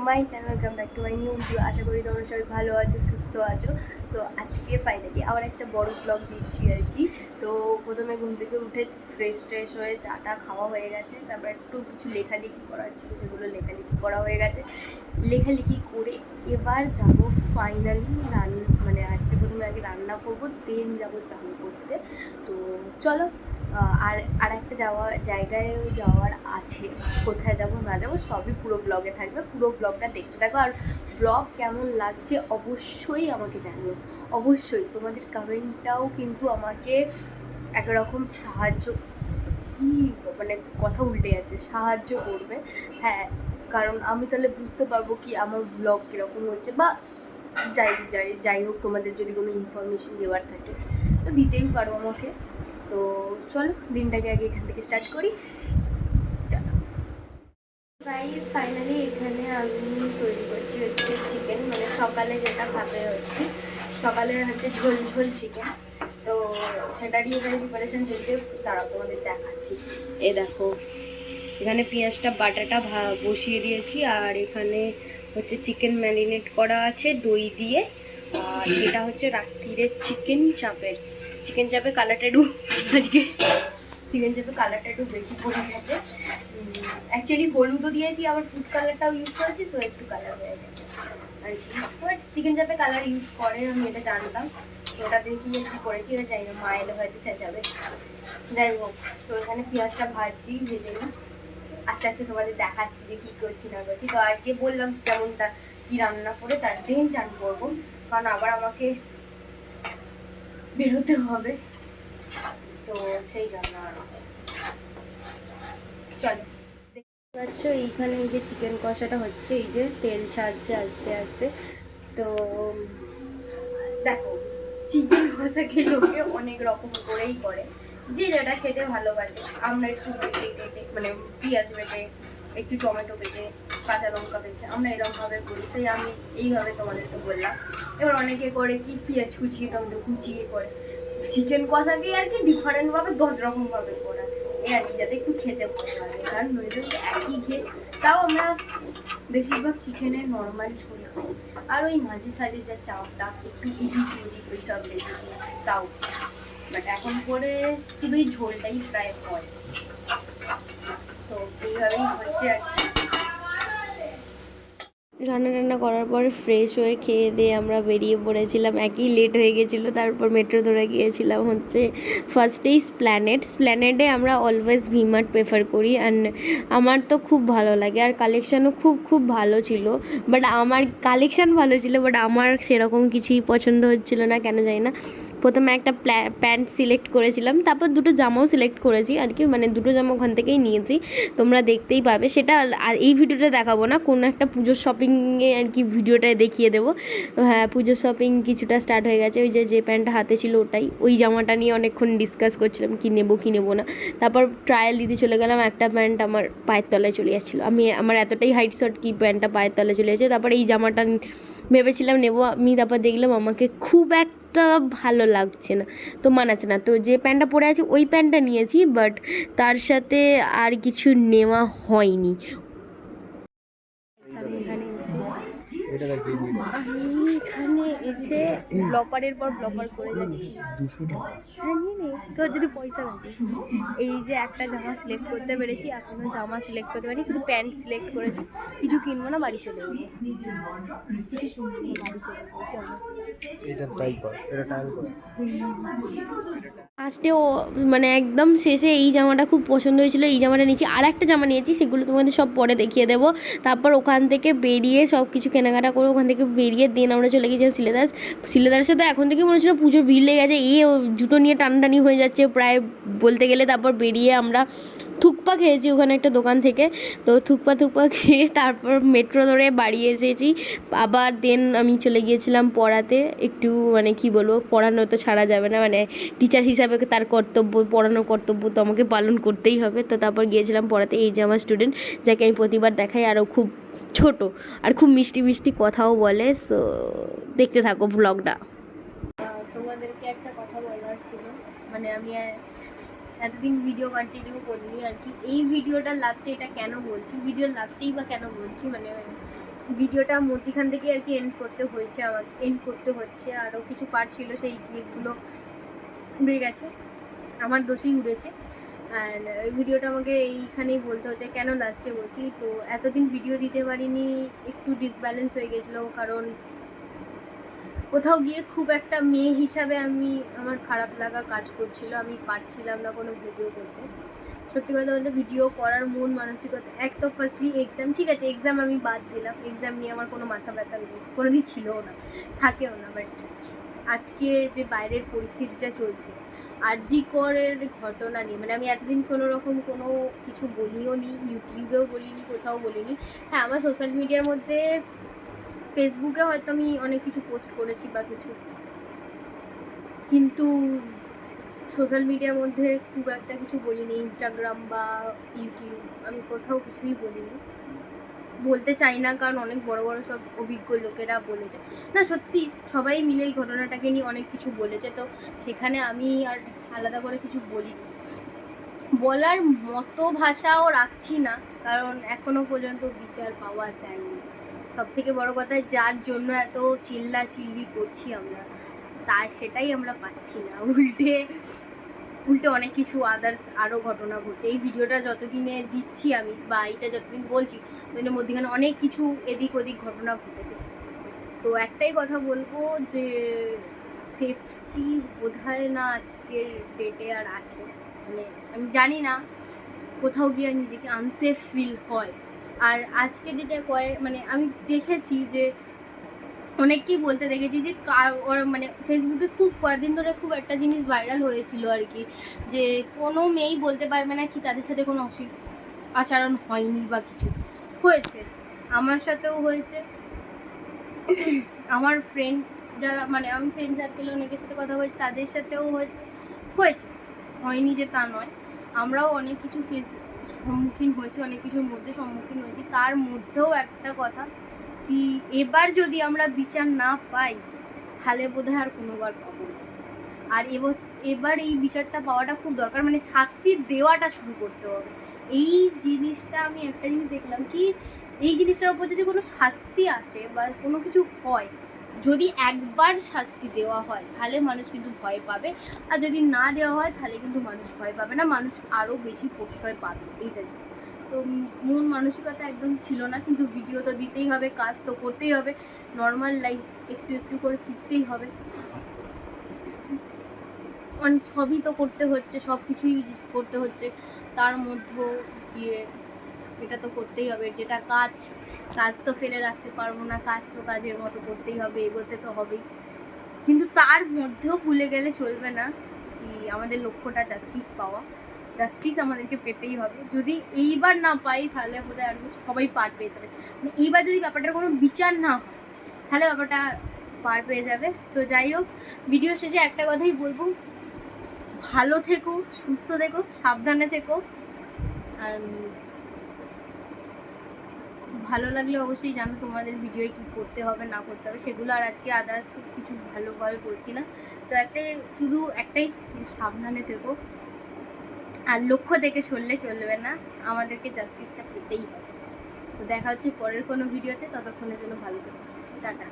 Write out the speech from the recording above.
My channel, welcome back to my new video. আশা করি তোমরা সবাই ভালো আছো, সুস্থ আছো। সো আজকে ফাইনালি আবার একটা বড় ব্লগ দিচ্ছি আর কি। তো প্রথমে ঘুম থেকে উঠে ফ্রেশ হয়ে চাটা খাওয়া হয়ে গেছে, তারপর একটু কিছু লেখালেখি করার ছিল, সেগুলো লেখালেখি করা হয়ে গেছে। লেখালেখি করে এবার যাবো ফাইনালি মানে আজকে প্রথমে আগে রান্না করবো, দেন যাবো চান করতে। তো চলো, আর একটা জায়গায়ও যাওয়ার আছে। কোথায় যাবো না যাবো সবই পুরো ব্লগে থাকবে, পুরো ব্লগটা দেখতে থাকো। আর ব্লগ কেমন লাগছে অবশ্যই আমাকে জানিও, অবশ্যই তোমাদের কমেন্টটাও কিন্তু আমাকে একরকম সাহায্য, কি মানে কথা উল্টে যাচ্ছে, সাহায্য করবে। হ্যাঁ, কারণ আমি তাহলে বুঝতে পারবো কি আমার ব্লগ কীরকম হচ্ছে, বা যাই হোক, তোমাদের যদি কোনো ইনফরমেশন দেওয়ার থাকে তো দিতেই পারো আমাকে। তো চলো দিনটাকে আগে এখান থেকে স্টার্ট করি, চলো। গাইস ফাইনালি এখানে আমি তৈরি করছি হচ্ছে চিকেন, মানে সকালে যেটা খাবে হচ্ছে, সকালে হচ্ছে ঝোল ঝোল চিকেন। তো সেটারই এখানে প্রিপারেশন চলছে, তারা তোমাদের দেখাচ্ছি। এই দেখো, এখানে পেঁয়াজটা বাটাটা বসিয়ে দিয়েছি, আর এখানে হচ্ছে চিকেন ম্যারিনেট করা আছে দই দিয়ে। আর এটা হচ্ছে রাত্রিরের চিকেন চাপে কালারটা একটু আজকে চিকেন চাপে কালারটা একটু বেশি পড়ে গেছে। অ্যাকচুয়ালি হলুদও দিয়েছি, আবার ফুড কালারটাও ইউজ করেছি, তো একটু কালার হয়ে গেছে আর কি। এবার চিকেন চাপে কালার ইউজ করে, আমি এটা জানতাম, তো ওটা দেখি কি করেছি, এটা চাই না মা এলে হয়তো চেঁচাবে। যাই হোক, তো এখানে পেঁয়াজটা ভেজে নিই, আস্তে আস্তে তোমাদের দেখাচ্ছি যে কী করছি না করছি। তো আজকে বললাম যেমনটা কি রান্না করে তার দিন চান করবো, কারণ আবার আমাকে বেরোতে হবে, তো সেই জন্য আর চলো দেখতে পাচ্ছ এইখানে এই যে চিকেন কষাটা হচ্ছে, এই যে তেল ছাড়ছে আস্তে আস্তে। তো দেখো, চিকেন কষাকে লোকে অনেক রকম করেই করে, যে যেটা খেতে ভালোবাসে। আমরা একটু কেটে মানে পেঁয়াজ বেটে, একটু টমেটো বেটে, কাঁচা লঙ্কা বেটে আমরা এরকমভাবে করি, তাই আমি এইভাবে তোমাদেরকে বললাম। এবার অনেকে করে কি পেঁয়াজ কুচিয়ে টমেটো কুচিয়ে করে, চিকেন কষাকে আর কি ডিফারেন্টভাবে 10 রকমভাবে করা, এই আর কি, যাতে একটু খেতে ভালো লাগে। কারণ নইলে একই খেয়ে, তাও আমরা বেশিরভাগ চিকেনের নর্মাল ঝোল খাই, আর ওই মাঝে সাঝে যা চাপটা একটু ইজি সুজি ওই সব রেসিপি তাও, বাট এখন করে শুধু এই ঝোলটাই প্রায় হয়। তো এইভাবেই হচ্ছে আর কি। রান্না করার পরে ফ্রেশ হয়ে খেয়ে দিয়ে আমরা বেরিয়ে পড়েছিলাম, একই লেট হয়ে গেছিলো। তারপর মেট্রো ধরে গিয়েছিলাম হচ্ছে ফার্স্টেই স্প্ল্যানেডে আমরা অলওয়েজ ভিমার্ট প্রেফার করি, অ্যান্ড আমার তো খুব ভালো লাগে, আর কালেকশানও খুব ভালো ছিল। বাট আমার কালেকশান ভালো ছিল, বাট আমার সেরকম কিছুই পছন্দ হচ্ছিলো না, কেন জানি না। প্রথমে একটা প্যান্ট সিলেক্ট করেছিলাম, তারপর দুটো জামাও সিলেক্ট করেছি আর কি, মানে দুটো জামা ওখান থেকেই নিয়েছি, তোমরা দেখতেই পাবে সেটা। আর এই ভিডিওটা দেখাবো না, কোনো একটা পুজোর শপিংয়ে আর কি ভিডিওটায় দেখিয়ে দেবো। হ্যাঁ, পুজোর শপিং কিছুটা স্টার্ট হয়ে গেছে। ওই যে প্যান্টটা হাতে ছিল ওটাই, ওই জামাটা নিয়ে অনেকক্ষণ ডিসকাস করছিলাম কি নেবো না। তারপর ট্রায়াল দিতে চলে গেলাম, একটা প্যান্ট আমার পায়ের তলায় চলে যাচ্ছিলো, আমার এতটাই হাইট শর্ট কি প্যান্টটা পায়ের তলায় চলে যাচ্ছে। তারপরে এই জামাটা ভেবেছিলাম নেবো আমি, তারপর দেখলাম আমাকে খুব একটা ভালো লাগছে না, তো মানাচ্ছে না, তো যে প্যান্টটা পরে আছে ওই প্যান্টটা নিয়েছি, বাট তার সাথে আর কিছু নেওয়া হয়নি। আমি এখানে এসে ব্লপারের পর ব্লপার করে যাচ্ছি। হ্যাঁ, নিয়ে নে, তোর যদি পয়সা থাকে। এই যে একটা জামা সিলেক্ট করতে পেরেছি, এখনো জামা সিলেক্ট করতে পারি, শুধু প্যান্ট সিলেক্ট করেছি। কিছু কিনবো না, বাড়ি চলে যাবো। কিছু কিনবো না, বাড়ি চলে যাবো, চলো। ফার্স্টে মানে একদম শেষে এই জামাটা খুব পছন্দ হয়েছিল, এই জামাটা নিয়েছি, আর একটা জামা নিয়েছি, সেগুলো তোমাদের সব পরে দেখিয়ে দেবো। তারপর ওখান থেকে বেরিয়ে সব কিছু কেনাকাটা করে ওখান থেকে বেরিয়ে দিন আমরা চলে গেছিলাম সিলেদার্সে। তো এখন থেকে মনে হচ্ছিল পুজোর ভিড় লেগে গেছে, জুতো নিয়ে টানাটানি হয়ে যাচ্ছে প্রায় বলতে গেলে। তারপর বেরিয়ে আমরা থুকপা খেয়েছি ওখানে একটা দোকান থেকে, তো থুকপা খেয়ে তারপর মেট্রো ধরে বাড়ি এসেছি। আবার দেন আমি চলে গিয়েছিলাম পড়াতে, একটু মানে কি বলবো, পড়ানো তো ছাড়া যাবে না, মানে টিচার হিসাবে তার কর্তব্য, পড়ানোর কর্তব্য তো আমাকে পালন করতেই হবে। তো তারপর গিয়েছিলাম পড়াতে। এই যে আমার স্টুডেন্ট, যাকে আমি প্রতিবার দেখাই, আরও খুব ছোট আর খুব মিষ্টি কথাও বলে। সো দেখতে থাকো ব্লগটা। তোমাদেরকে একটা কথা বলার ছিল, মানে আমি এতদিন ভিডিও কন্টিনিউ করিনি আর কি। এই ভিডিওটার লাস্টে এটা কেন বলছি, ভিডিওর লাস্টেই বা কেন বলছি, মানে ভিডিওটা মধ্যিখান থেকে আর কি এন্ড করতে হয়েছে, আমাকে এন্ড করতে হচ্ছে। আরও কিছু পার্ট ছিল, সেই ক্লিপগুলো উড়ে গেছে, আমার দোষেই উড়েছে। অ্যান্ড এই ভিডিওটা আমাকে এইখানেই বলতে হচ্ছে কেন লাস্টে বলছি। তো এতদিন ভিডিও দিতে পারিনি, একটু ডিসব্যালেন্স হয়ে গেছিলো, কারণ কোথাও গিয়ে খুব একটা মেয়ে হিসাবে আমার খারাপ লাগা কাজ করছিল, আমি পারছিলাম না কোনো ভিডিও করতে। সত্যি কথা বলতে ভিডিও করার মন মানসিকতা, এক তো ফার্স্টলি এক্সাম, ঠিক আছে এক্সাম আমি বাদ দিলাম, এক্সাম নিয়ে আমার কোনো মাথা ব্যথা নেই, কোনোদিন ছিলও না, থাকেও না। বাট আজকে যে বাইরের পরিস্থিতিটা চলছে, আরজি করের ঘটনা নিয়ে, মানে আমি এতদিন কোনো রকম কোনো কিছু বলিও নি, ইউটিউবেও বলিনি, কোথাও বলিনি। হ্যাঁ, আমার সোশ্যাল মিডিয়ার মধ্যে ফেসবুকে হয়তো আমি অনেক কিছু পোস্ট করেছি বা কিছু, কিন্তু সোশ্যাল মিডিয়ার মধ্যে খুব একটা কিছু বলিনি। ইনস্টাগ্রাম বা ইউটিউব আমি কোথাও কিছুই বলিনি, বলতে চাই না, কারণ অনেক বড় বড় সব অভিজ্ঞ লোকেরা বলেছে। না সত্যি সবাই মিলে এই ঘটনাটাকে নিয়ে অনেক কিছু বলেছে, তো সেখানে আমি আর আলাদা করে কিছু বলিনি, বলার মতো ভাষাও রাখছি না, কারণ এখনো পর্যন্ত বিচার পাওয়া যায়নি। সব থেকে বড় কথা, যার জন্য এত চিল্লা চিল্লি করছি আমরা, সেটাই আমরা পাচ্ছি না। উল্টে অনেক কিছু আদার্স আরও ঘটনা ঘটছে। এই ভিডিওটা যতদিনে দিচ্ছি আমি, বা এইটা যতদিন বলছি, ততদিনের মধ্যেখানে অনেক কিছু এদিক ওদিক ঘটনা ঘটেছে। তো একটাই কথা বলবো যে সেফটি বোধহয় না আজকের ডেটে আর আছে, মানে আমি জানি না, কোথাও গিয়ে নিজেকে আনসেফ ফিল হয়। আর আজকের ডেটে মানে আমি দেখেছি যে অনেককেই বলতে দেখেছি যে মানে ফেসবুকে খুব কয়েকদিন ধরে খুব একটা জিনিস ভাইরাল হয়েছিল আর কি, যে কোনো মেয়েই বলতে পারবে না কি তাদের সাথে কোনো আচরণ হয়নি বা কিছু হয়েছে। আমার সাথেও হয়েছে, আমার ফ্রেন্ড যারা, মানে আমি ফ্রেন্ড সার্কেলে অনেকের সাথে কথা বলছি, তাদের সাথেও হয়েছে, হয়নি যে তা নয়। আমরাও অনেক কিছু সম্মুখীন হয়েছি, অনেক কিছুর মধ্যে সম্মুখীন হয়েছি। তার মধ্যেও একটা কথা কি, এবার যদি আমরা বিচার না পাই তাহলে বোধহয় আর কোনোবার পাবো না। আর এবার এই বিচারটা পাওয়াটা খুব দরকার, মানে শাস্তি দেওয়াটা শুরু করতে হবে। এই জিনিসটা আমি একটা জিনিস দেখলাম কি, এই জিনিসটার উপর যদি কোনো শাস্তি আসে বা কোনো কিছু হয়, যদি একবার শাস্তি দেওয়া হয় তাহলে মানুষ কিন্তু ভয় পাবে, আর যদি না দেওয়া হয় তাহলে কিন্তু মানুষ ভয় পাবে না, মানুষ আরও বেশি প্রশ্রয় পাবে। এইটা তো মন মানসিকতা একদম ছিল না, কিন্তু ভিডিও তো দিতেই হবে, কাজ তো করতেই হবে, নর্মাল লাইফ একটু একটু করে ফিরতেই হবে, সবই তো করতে হচ্ছে, সব কিছুই করতে হচ্ছে, তার মধ্যেও গিয়ে এটা তো করতেই হবে, যেটা কাজ তো ফেলে রাখতে পারবো না, কাজ তো কাজের মতো করতেই হবে, এগোতে তো হবেই। কিন্তু তার মধ্যেও ভুলে গেলে চলবে না কি আমাদের লক্ষ্যটা জাস্টিস পাওয়া, জাস্টিস আমাদেরকে পেতেই হবে। যদি এইবার না পাই তাহলে বোধহয় আর সবাই পার পেয়ে যাবে, মানে এইবার যদি ব্যাপারটার কোনো বিচার না হয় তাহলে ব্যাপারটা পার পেয়ে যাবে। তো যাই হোক, ভিডিও শেষে একটা কথাই বলবো, ভালো থেকো, সুস্থ থেকো, সাবধানে থেকো। আর ভালো লাগলে অবশ্যই জানো তোমাদের ভিডিওয়ে কী করতে হবে না করতে হবে, সেগুলো আর আজকে আদার্স কিছু ভালোভাবে বলছি না। তো একটাই যে সাবধানে থেকো, আর লক্ষ্য থেকে সরলে চলবে না, আমাদেরকে জাস্টিসটা পেতেই হবে। তো দেখা হচ্ছে পরের কোনো ভিডিওতে, ততক্ষণের জন্য ভালো থেকো, টাটা।